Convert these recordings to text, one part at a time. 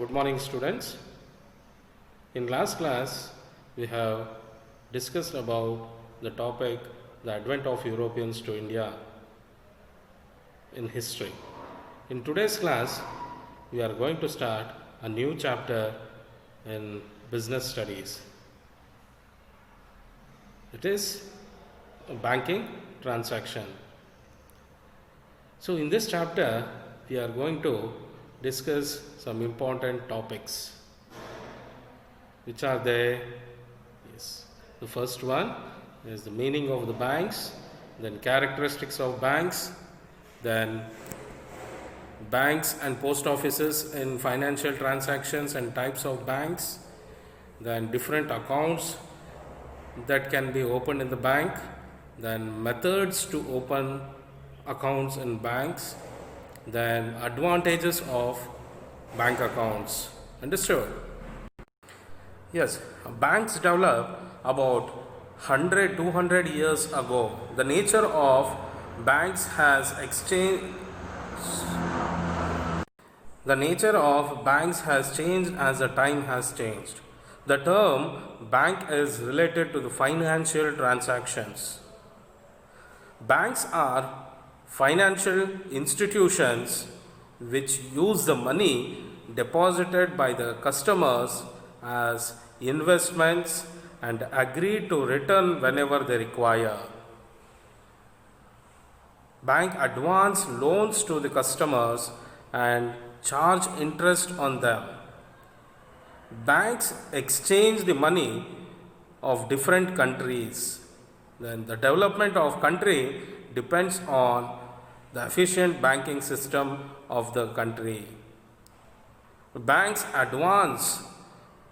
Good morning, students. In last class, we have discussed about the topic the advent of Europeans to India in history. In today's class, we are going to start a new chapter in business studies. It is a banking transaction. So, in this chapter, we are going to discuss some important topics. Which are they? Yes. The first one is the meaning of the banks, then characteristics of banks, then banks and post offices in financial transactions and types of banks, then different accounts that can be opened in the bank, then methods to open accounts in banks, then advantages of bank accounts. Understood? Yes, banks developed about 100 200 years ago. The nature of banks has changed as the time has changed. The term bank is related to the financial transactions. Banks are financial institutions which use the money deposited by the customers as investments and agree to return whenever they require. Bank advance loans to the customers and charge interest on them. Banks exchange the money of different countries. Then the development of country depends on the efficient banking system of the country. Banks advance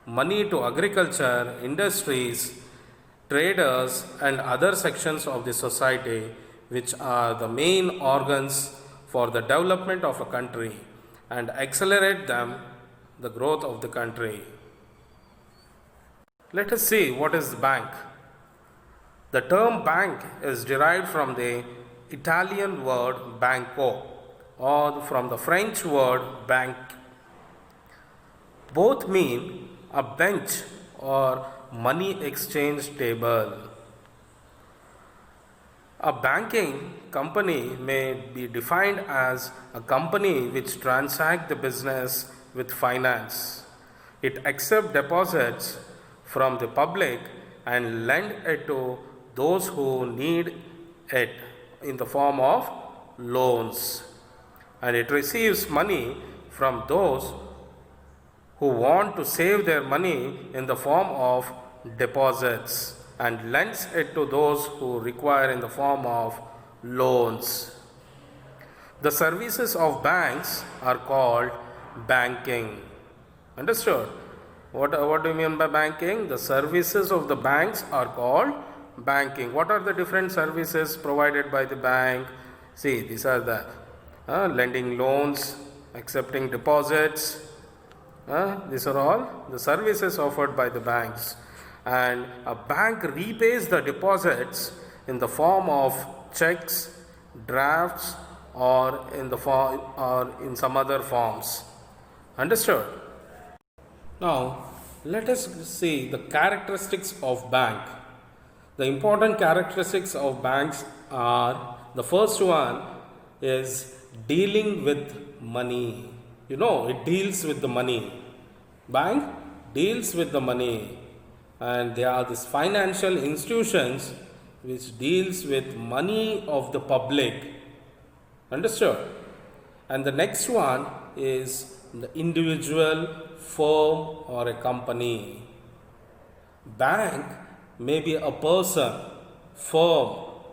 money to agriculture, industries, traders, and other sections of the society, which are the main organs for the development of a country and accelerate the growth of the country. Let us see what is the bank. The term bank is derived from the Italian word banco or from the French word banque. Both mean a bench or money exchange table. A banking company may be defined as a company which transacts the business with finance. It accepts deposits from the public and lend it to those who need it in the form of loans. And it receives money from those who want to save their money in the form of deposits and lends it to those who require in the form of loans. The services of banks are called banking. Understood? What do you mean by banking? The services of the banks are called banking. What are the different services provided by the bank? See, these are the lending loans, accepting deposits. These are all the services offered by the banks. And a bank repays the deposits in the form of checks, drafts, or in some other forms. Understood? Now, let us see the characteristics of bank. The important characteristics of banks are, the first one is dealing with money. You know, it deals with the money. Bank deals with the money, and they are these financial institutions which deals with money of the public. Understood? And the next one is the individual, firm, or a company. Bank may be a person, firm,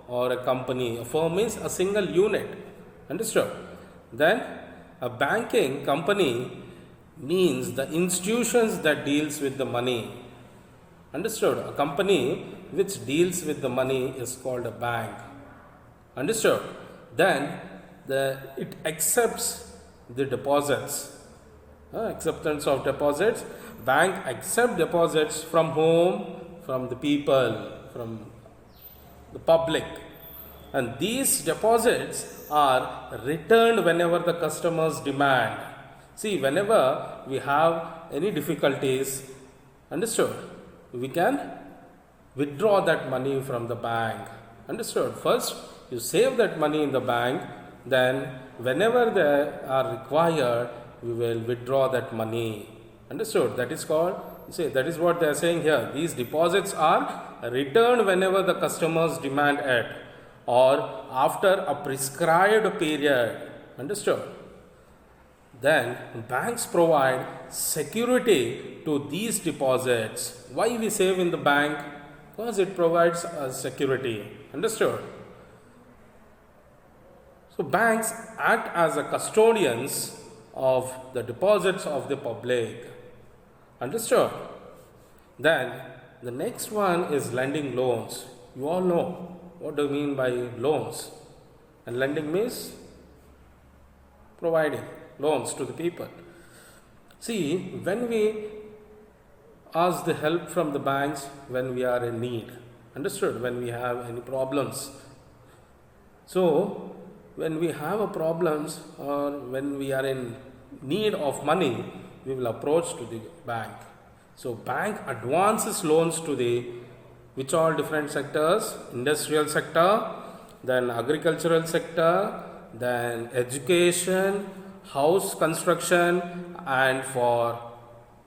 or a company. A firm means a single unit. Understood? Then a banking company means the institutions that deals with the money. Understood? A company which deals with the money is called a bank. Understood? Then it accepts the deposits. Acceptance of deposits. Bank accept deposits from whom? From the people, from the public. And these deposits are returned whenever the customers demand. See, whenever we have any difficulties, understood, we can withdraw that money from the bank. Understood? First, you save that money in the bank, then whenever they are required, we will withdraw that money. Understood? That is called, see, that is what they are saying here. These deposits are returned whenever the customers demand it or after a prescribed period. Understood? Then banks provide security to these deposits. Why we save in the bank? Because it provides security. Understood? So banks act as a custodians of the deposits of the public. Understood? Then the next one is lending loans. You all know what do you mean by loans? And lending means providing loans to the people. See, when we ask the help from the banks when we are in need, understood, when we have any problems. So, when we have a problems or when we are in need of money, we will approach to the bank. So, bank advances loans to the which all different sectors, industrial sector, then agricultural sector, then education, house construction, and for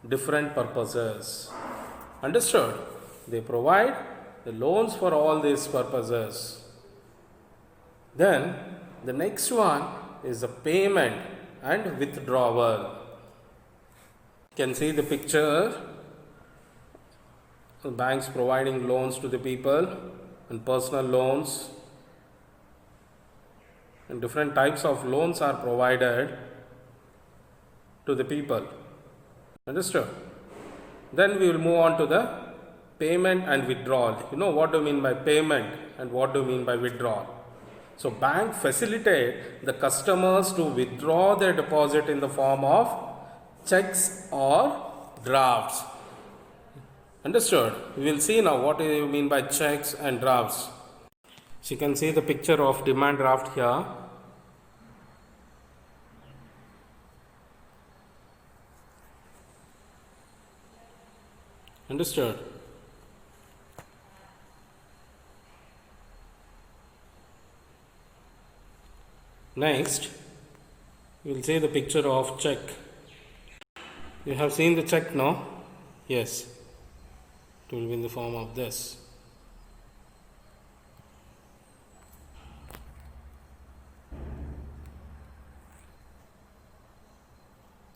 different purposes. Understood? They provide the loans for all these purposes. Then the next one is the payment and withdrawal. You can see the picture. The banks providing loans to the people and personal loans, and different types of loans are provided to the people. Understood? Then we will move on to the payment and withdrawal. You know what do you mean by payment and what do you mean by withdrawal? So bank facilitate the customers to withdraw their deposit in the form of checks or drafts. Understood? We will see now what do you mean by checks and drafts. So you can see the picture of demand draft here. Understood? Next, we will see the picture of check. You have seen the check now? Yes. It will be in the form of this.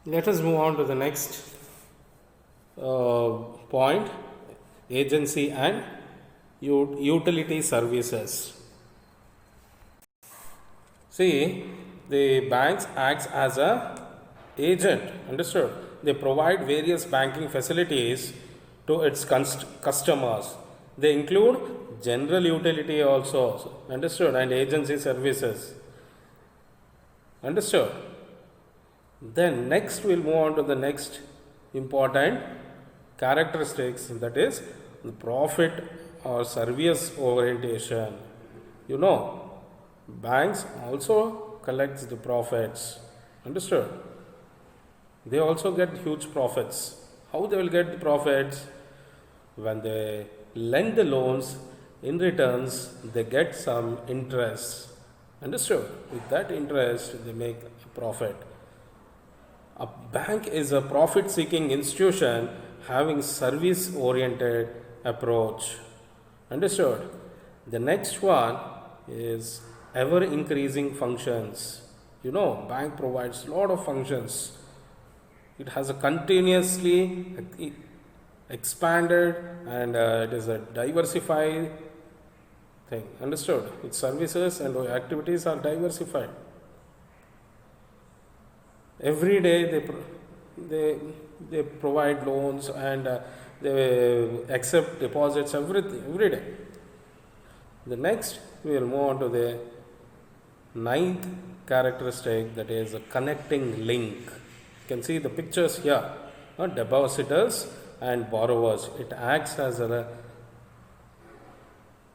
Let us move on to the next point, agency and utility services. See, the banks acts as a agent. Understood? They provide various banking facilities to its customers. They include general utility also. Understood? And agency services. Understood? Then next we'll move on to the next important characteristics, that is the profit or service orientation. You know, banks also collects the profits. Understood? They also get huge profits. How they will get the profits? When they lend the loans, in returns they get some interest. Understood? With that interest they make a profit. A bank is a profit seeking institution having service oriented approach. Understood? The next one is ever increasing functions. You know, bank provides a lot of functions. It has a continuously expanded and it is a diversified thing. Understood? Its services and activities are diversified. Every day they provide loans and they accept deposits every day. The next we will move on to the ninth characteristic, that is a connecting link. You can see the pictures here, depositors and borrowers. It acts as a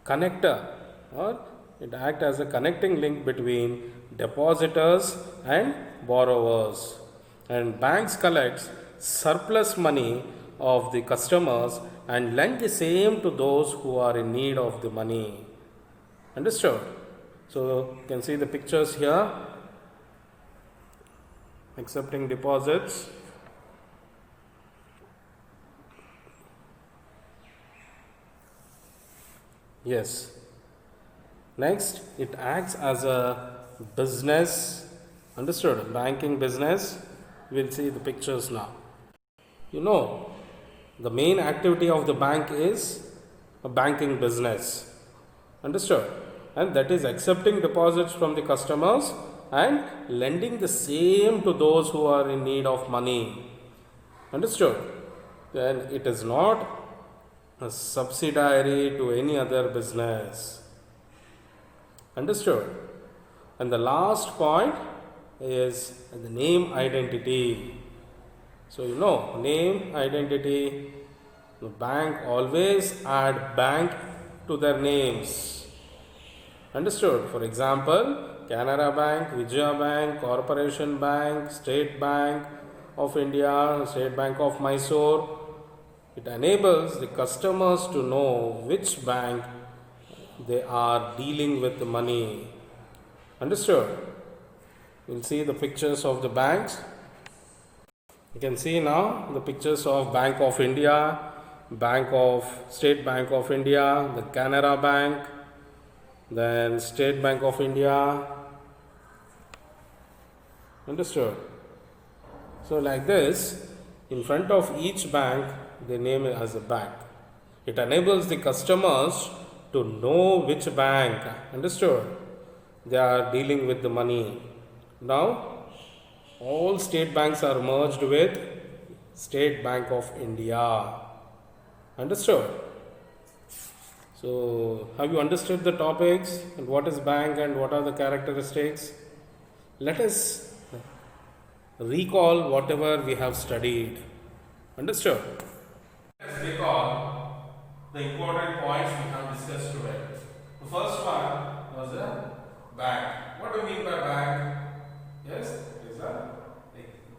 connector, or it acts as a connecting link between depositors and borrowers. And banks collect surplus money of the customers and lend the same to those who are in need of the money. Understood? So you can see the pictures here. Accepting deposits. Yes. Next, it acts as a business. Understood? Banking business. We'll see the pictures now. You know, the main activity of the bank is a banking business. Understood? And that is accepting deposits from the customers and lending the same to those who are in need of money. Understood? Then it is not a subsidiary to any other business. Understood? And the last point is the name identity. So you know, name identity, the bank always add bank to their names. Understood? For example, Canara Bank, Vijaya Bank, Corporation Bank, State Bank of India, State Bank of Mysore. It enables the customers to know which bank they are dealing with the money. Understood? We'll see the pictures of the banks. You can see now the pictures of Bank of India, State Bank of India, the Canara Bank, then State Bank of India. Understood? So like this, in front of each bank, they name it as a bank. It enables the customers to know which bank, understood, they are dealing with the money. Now, all state banks are merged with State Bank of India. Understood? So, have you understood the topics and what is bank and what are the characteristics? Let us recall whatever we have studied. Understood? Let's recall the important points we have discussed today. The first one was a bank. What do we mean by bank? Yes, it is a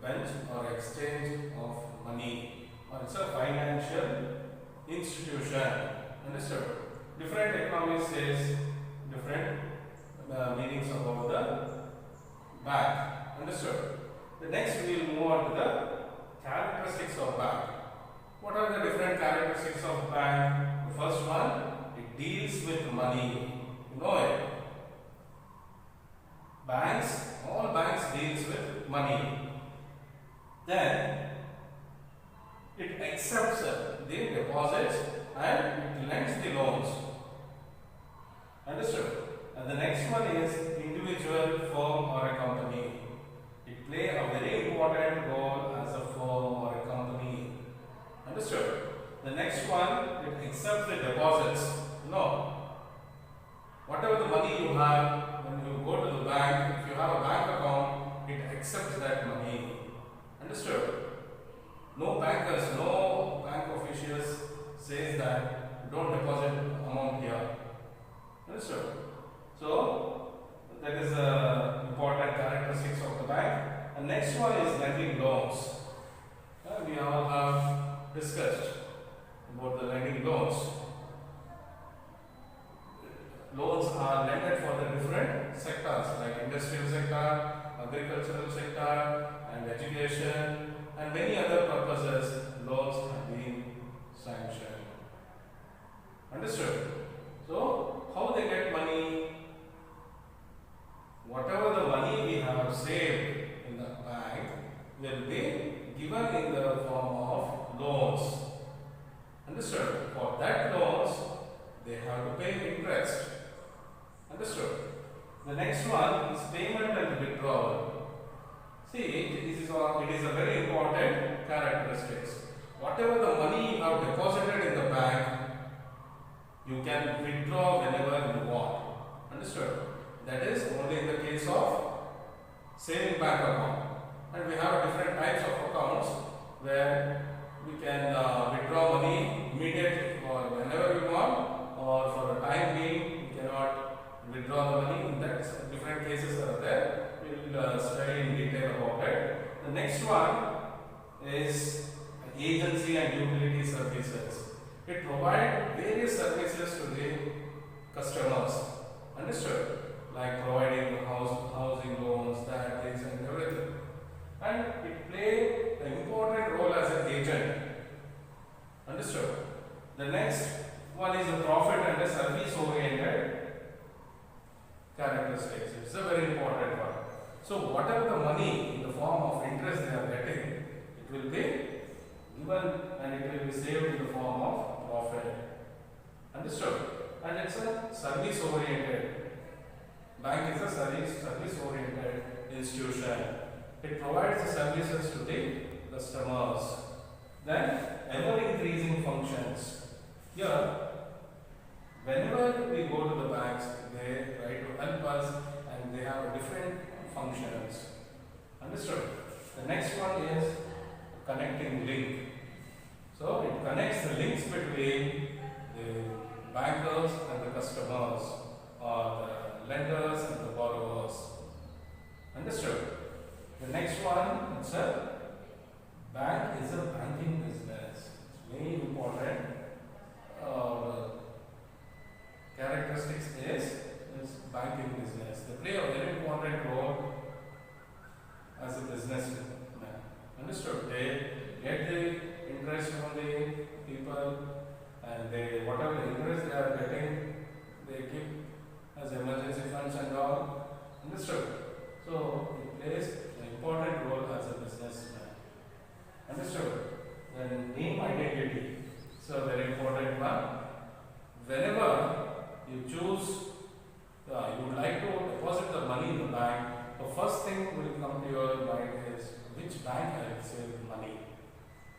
bench or exchange of money, or it's a financial institution. Understood? Different economists says different meanings about the bank. Understood? The next we will move on to the characteristics of bank. What are the different characteristics of bank? The first one, it deals with money. You know it. Banks, all banks deals with money. Then it accepts the deposits and it lends the loans. Understood? And the next one is individual, firm or a company. It plays a very important role as a firm or a company. Understood? The next one, it accepts the deposits. You know, whatever the money you have, when you go to the bank, if you have a bank account, it accepts that money. Understood? No bankers, no bank officials says that don't deposit amount here. Understood? So that is important characteristics of the bank. And next one is lending loans. We all have discussed about the lending loans. Loans are lended for the different sectors like industrial sector, agricultural sector, and education, and many other purposes. Loans have been sanctioned. Understood? So, how they get money? Whatever the money we have saved in the bank will be given in the form of loans. Understood? For that loans, they have to pay interest. Understood? The next one is payment and withdrawal. See, it is a very important characteristics. Whatever the money you have deposited in the bank, you can withdraw whenever you want. Understood? That is only in the case of saving bank account. And we have different types of accounts where we can withdraw money immediately or whenever we want, or for a time being we cannot withdraw the money. In that different cases are there. We will study in detail about it. The The next one is agency and utility services. It provides various services to the customers. Understood? Like providing housing loans, that, this and everything. And it play an important role as an agent. Understood? The next one is the profit and the service oriented characteristics. It's a very important one. So whatever the money in the form of interest they are getting, it will be given and it will be saved in the form of profit. Understood? And it's a service oriented. Bank is a service oriented institution. It provides the services to the customers. Then ever increasing functions. Here, whenever we go to the banks, they try to help us and they have different functions. Understood? The next one is connecting link. So it connects the links between the bankers and the customers, or the lenders and the borrowers. Understood? The next one, it's a bank is a banking business. It's very important. Characteristics is banking business. They play a very important role as a businessman. Understood? They get the interest from the people, and they whatever interest they are getting, they keep as emergency funds and all. Understood? So it plays an important role as a businessman. Understood? Then name identity. So very important one. Whenever you choose, you would like to deposit the money in the bank, the first thing will come to your mind is which bank I will save the money.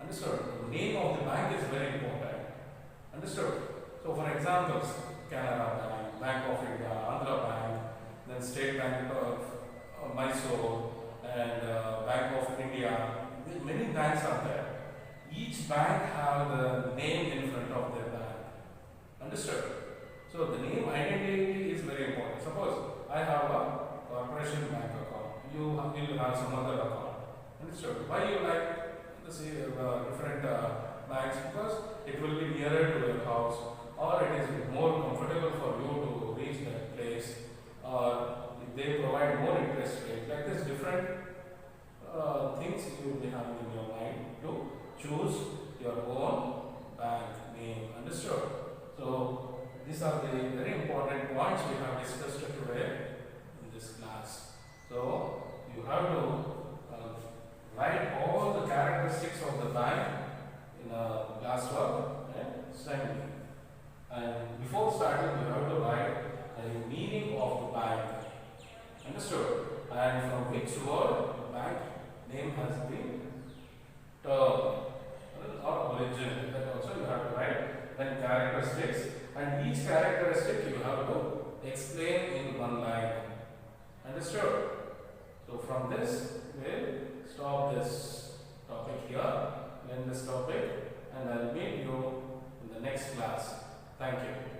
Understood? The name of the bank is very important. Understood? So for example, Canara Bank, Bank of India, Andhra Bank, then State Bank of Mysore, and Bank of India. Many banks are there. Each bank have the name in front of their bank. Understood? So the name identity is very important. Suppose I have a corporation bank account. You will have some other account. Understood? Why you like to see different banks? Because it will be nearer to your house, or it is more comfortable for you to reach that place, or if they provide more interest rate. Like this, different things you will be having in your mind to choose your own bank name. Understood? So these are the very important points we have discussed today in this class. So you have to write all the characteristics of the bank in a classwork and send me. And before starting, you have to write the meaning of the bank. Understood? And from which word the bank name has been turned or origin. That also you have to write. Then characteristics, and each characteristic you have to explain in one line. Understood? So from this, we'll stop this topic here, end this topic, and I'll meet you in the next class. Thank you.